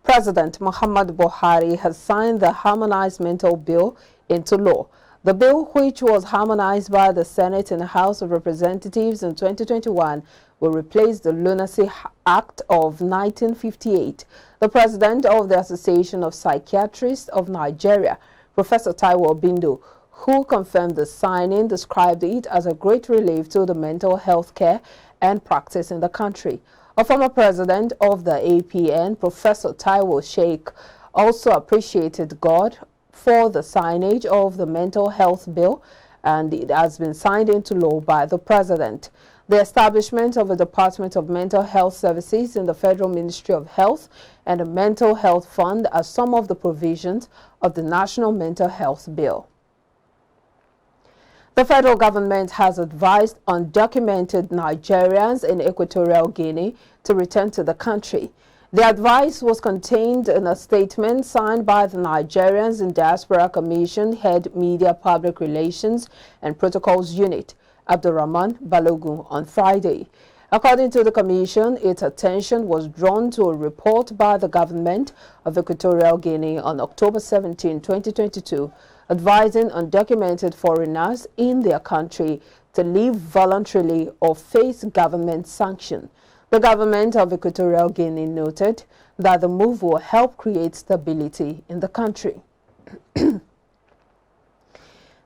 President Muhammad Buhari has signed the Harmonized Mental Bill into law. The bill, which was harmonized by the Senate and House of Representatives in 2021, will replace the Lunacy Act of 1958. The president of the Association of Psychiatrists of Nigeria, Professor Taiwo Bindo, who confirmed the signing, described it as a great relief to the mental health care and practice in the country. A former president of the APN, Professor Taiwo Sheikh, also appreciated God for the signage of the mental health bill, and it has been signed into law by the president. The establishment of a Department of Mental Health Services in the Federal Ministry of Health and a Mental Health Fund are some of the provisions of the National Mental Health Bill. The federal government has advised undocumented Nigerians in Equatorial Guinea to return to the country. The advice was contained in a statement signed by the Nigerians in Diaspora Commission Head Media Public Relations and Protocols Unit, Abdurrahman Balogun, on Friday. According to the Commission, its attention was drawn to a report by the government of Equatorial Guinea on October 17, 2022, advising undocumented foreigners in their country to leave voluntarily or face government sanction. The government of Equatorial Guinea noted that the move will help create stability in the country.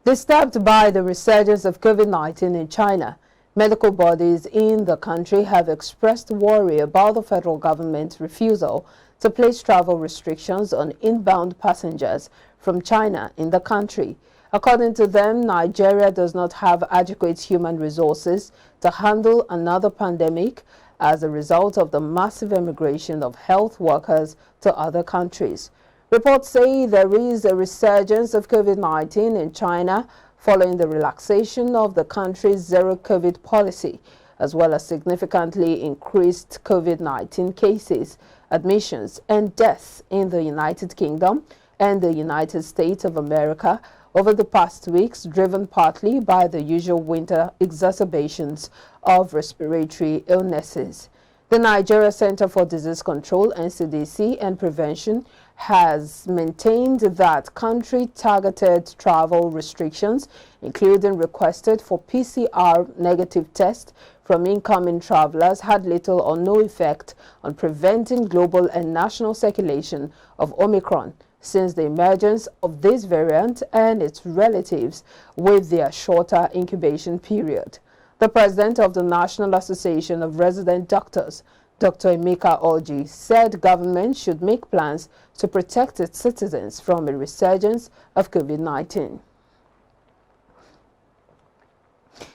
Disturbed by the resurgence of COVID-19 in China, medical bodies in the country have expressed worry about the federal government's refusal to place travel restrictions on inbound passengers from China in the country. According to them, Nigeria does not have adequate human resources to handle another pandemic as a result of the massive immigration of health workers to other countries. Reports say there is a resurgence of COVID-19 in China following the relaxation of the country's zero-COVID policy, as well as significantly increased COVID-19 cases, admissions, and deaths in the United Kingdom and the United States of America over the past weeks, driven partly by the usual winter exacerbations of respiratory illnesses. The Nigeria Center for Disease Control, NCDC, and Prevention has maintained that country-targeted travel restrictions, including requested for PCR negative tests from incoming travelers, had little or no effect on preventing global and national circulation of Omicron since the emergence of this variant and its relatives with their shorter incubation period. The president of the National Association of Resident Doctors, Dr. Emeka Orji, said government should make plans to protect its citizens from a resurgence of COVID-19.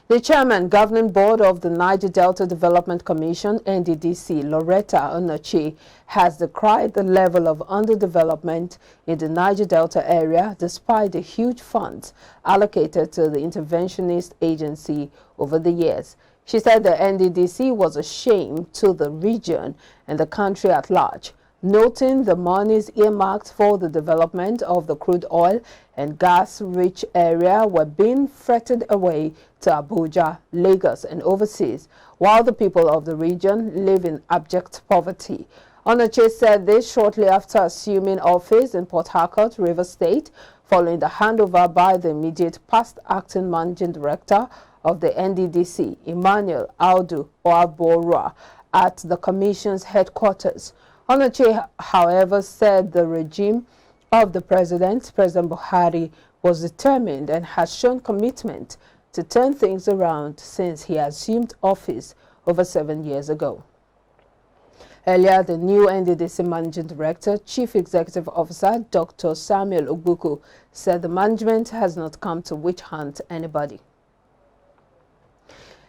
The chairman, governing board of the Niger Delta Development Commission, NDDC, Loretta Onochi, has decried the level of underdevelopment in the Niger Delta area despite the huge funds allocated to the interventionist agency over the years. She said the NDDC was a shame to the region and the country at large, noting the monies earmarked for the development of the crude oil and gas-rich area were being fretted away to Abuja, Lagos, and overseas, while the people of the region live in abject poverty. Onoche said this shortly after assuming office in Port Harcourt, Rivers State, following the handover by the immediate past acting managing director of the NDDC, Emmanuel Audu Oaborua, at the commission's headquarters. Onoche, however, said the regime of the President Buhari, was determined and has shown commitment to turn things around since he assumed office over 7 years ago. Earlier, the new NDDC Managing Director, Chief Executive Officer, Dr. Samuel Ogbuku, said the management has not come to witch hunt anybody.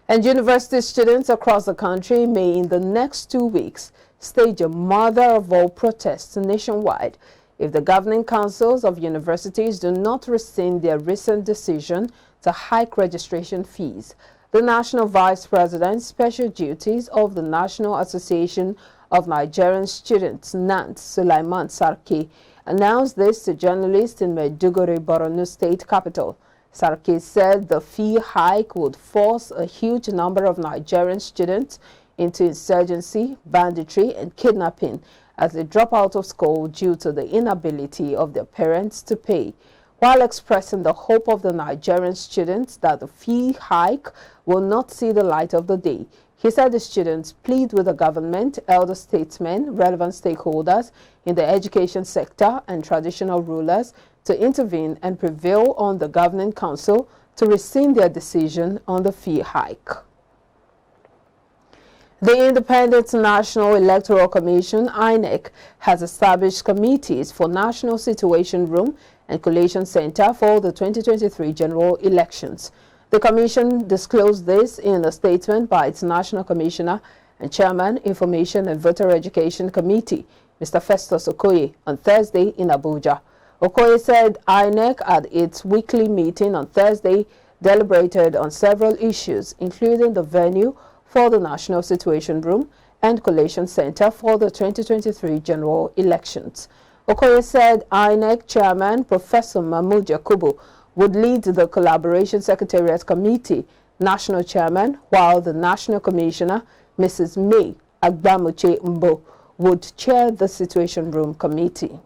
And university students across the country may, in the next 2 weeks, stage a mother-of-all protests nationwide if the governing councils of universities do not rescind their recent decision to hike registration fees. The National Vice President, Special Duties of the National Association of Nigerian Students, NANT, Sulaiman Sarki, announced this to journalists in Maiduguri, Borno State capital. Sarki said the fee hike would force a huge number of Nigerian students into insurgency, banditry, and kidnapping as they drop out of school due to the inability of their parents to pay. While expressing the hope of the Nigerian students that the fee hike will not see the light of the day, he said the students plead with the government, elder statesmen, relevant stakeholders in the education sector and traditional rulers to intervene and prevail on the governing council to rescind their decision on the fee hike. The Independent National Electoral Commission, INEC, has established committees for National Situation Room and Collation Center for the 2023 general elections. The Commission disclosed this in a statement by its National Commissioner and Chairman, Information and Voter Education Committee, Mr. Festus Okoye, on Thursday in Abuja. Okoye said INEC at its weekly meeting on Thursday deliberated on several issues, including the venue for the National Situation Room and Collation Center for the 2023 general elections. Okoye said INEC Chairman Professor Mahmoud Yakubu would lead the Collaboration Secretariat Committee, National Chairman, while the National Commissioner, Mrs. May Agbamuche Mbo, would chair the Situation Room Committee.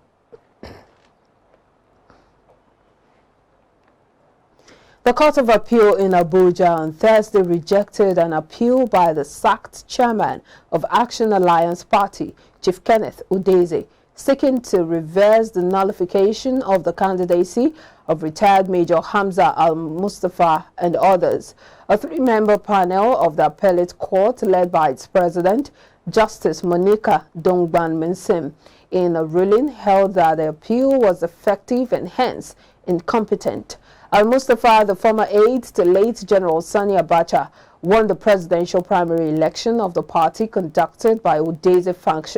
The Court of Appeal in Abuja on Thursday rejected an appeal by the sacked chairman of Action Alliance Party, Chief Kenneth Udeze, seeking to reverse the nullification of the candidacy of retired Major Hamza Al-Mustafa and others. A three-member panel of the appellate court, led by its president, Justice Monica Dongban-Mensem, in a ruling held that the appeal was effective and hence incompetent. Al-Mustafa, the former aide to late General Sani Abacha, won the presidential primary election of the party conducted by Udeze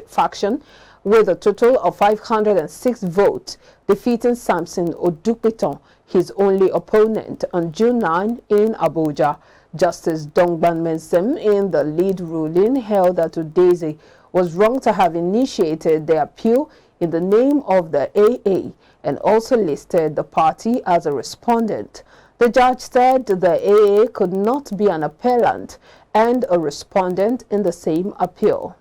faction with a total of 506 votes, defeating Samson Odukpeton, his only opponent, on June 9 in Abuja. Justice Dongban Mensem, in the lead ruling, held that Udeze was wrong to have initiated the appeal in the name of the AA and also listed the party as a respondent. The judge said the AA could not be an appellant and a respondent in the same appeal.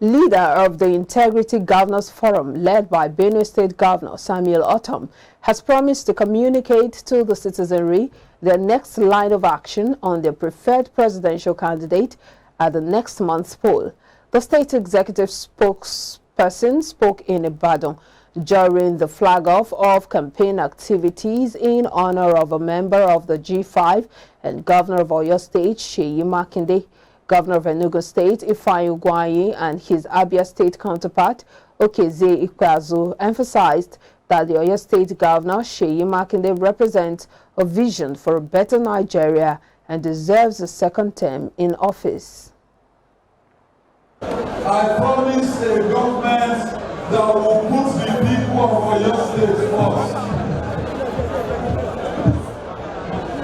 Leader of the Integrity Governors Forum, led by Benue State Governor Samuel Otom, has promised to communicate to the citizenry their next line of action on their preferred presidential candidate at the next month's poll. The state executive spokesperson spoke in Ibadan during the flag-off of campaign activities in honor of a member of the G5 and Governor of Oyo State, Seyi Makinde. Governor of Enugu State, Ifeanyi Ugwuanyi, and his Abia State counterpart, Okeze Ikpeazu, emphasized that the Oyo State Governor, Seyi Makinde, represents a vision for a better Nigeria and deserves a second term in office. I promise a government that will put the people of Oyo State first.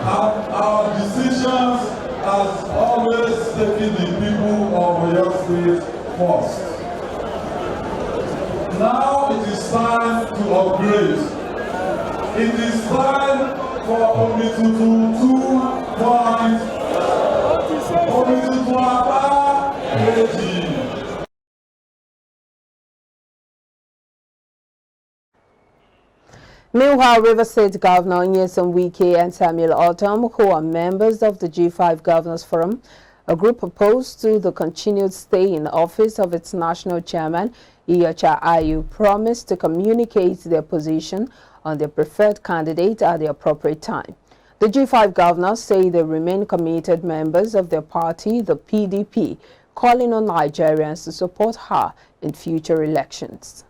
Our decisions has always taken the people of Oyo State first. Now it is time to upgrade. It is time for Omitutu 2.0. Omitutu Aba AG. Meanwhile, Rivers State Governor Nyesom Wike and Samuel Otom, who are members of the G5 Governors Forum, a group opposed to the continued stay in office of its national chairman, Iyacha Ayu, promised to communicate their position on their preferred candidate at the appropriate time. The G5 governors say they remain committed members of their party, the PDP, calling on Nigerians to support her in future elections.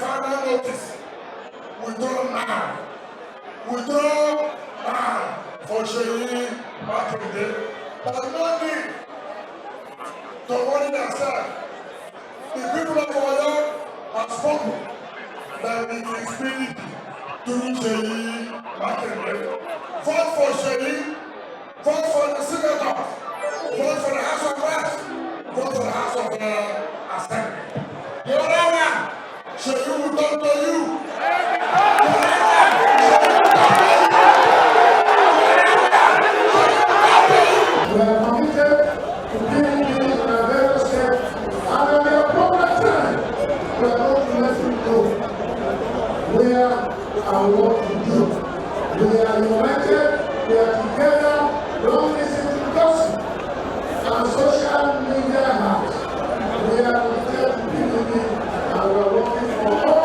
final notice. Withdraw now. Withdraw now for Sheyi Makinde. There's no need to worry themselves. The people of Oyo have spoken that it is spirit through Sheyi Makinde. Vote for Sheyi. Vote for the senators. Vote for the House of Reps. Vote for the House of Assembly. The other one, Sheyi will come to you. We are committed to giving these on a very step, and at the appropriate time, we are going to let you know where and what to do. We are united, we are together, don't listen to gossip and social media hacks. We are committed to giving it, and we are working for all.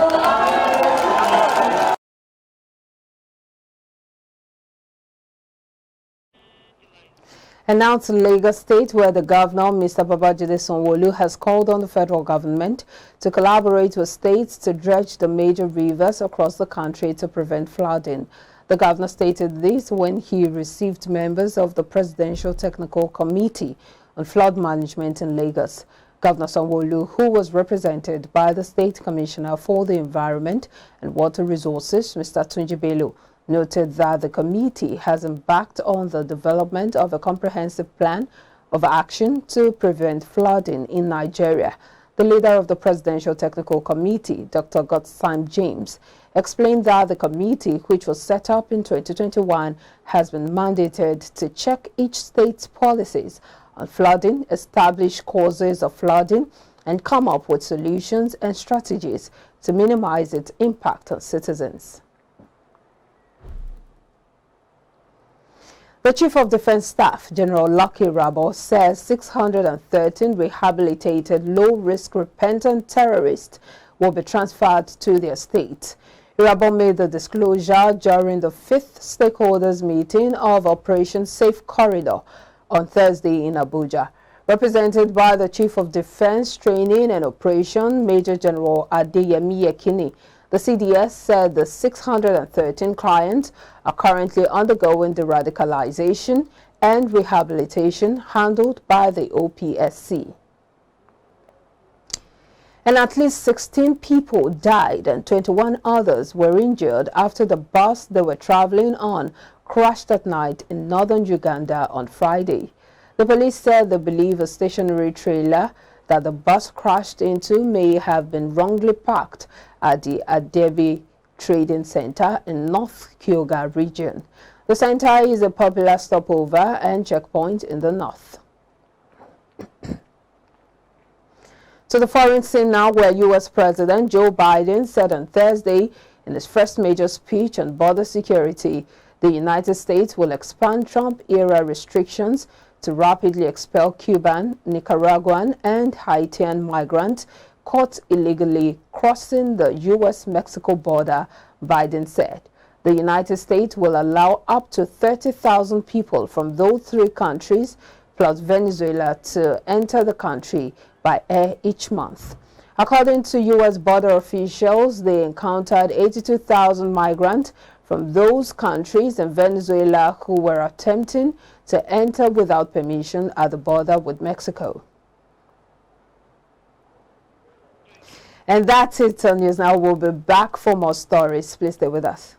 And now to Lagos State, where the governor, Mr. Babajide Sanwo-Olu, has called on the federal government to collaborate with states to dredge the major rivers across the country to prevent flooding. The governor stated this when he received members of the Presidential Technical Committee on Flood Management in Lagos. Governor Sanwo-Olu, who was represented by the State Commissioner for the Environment and Water Resources, Mr. Tunji Bello, noted that the committee has embarked on the development of a comprehensive plan of action to prevent flooding in Nigeria. The leader of the Presidential Technical Committee, Dr. Godtime James, explained that the committee, which was set up in 2021, has been mandated to check each state's policies on flooding, establish causes of flooding, and come up with solutions and strategies to minimize its impact on citizens. The Chief of Defense Staff, General Lucky Rabo, says 613 rehabilitated low-risk repentant terrorists will be transferred to their state. Rabo made the disclosure during the 5th stakeholders meeting of Operation Safe Corridor on Thursday in Abuja. Represented by the Chief of Defense Training and Operation, Major General Adeyemi Yekini, the CDS said the 613 clients are currently undergoing de-radicalization and rehabilitation handled by the OPSC. And at least 16 people died and 21 others were injured after the bus they were traveling on crashed at night in northern Uganda on Friday. The police said they believe a stationary trailer that the bus crashed into may have been wrongly parked at the Adebi Trading Center in North Kyoga region. The center is a popular stopover and checkpoint in the north. To the foreign scene now, where U.S. President Joe Biden said on Thursday in his first major speech on border security, the United States will expand Trump-era restrictions to rapidly expel Cuban, Nicaraguan, and Haitian migrants caught illegally crossing the U.S.-Mexico border, Biden said. The United States will allow up to 30,000 people from those three countries, plus Venezuela, to enter the country by air each month. According to U.S. border officials, they encountered 82,000 migrants from those countries and Venezuela who were attempting to enter without permission at the border with Mexico. And that's it on News Now. We'll be back for more stories. Please stay with us.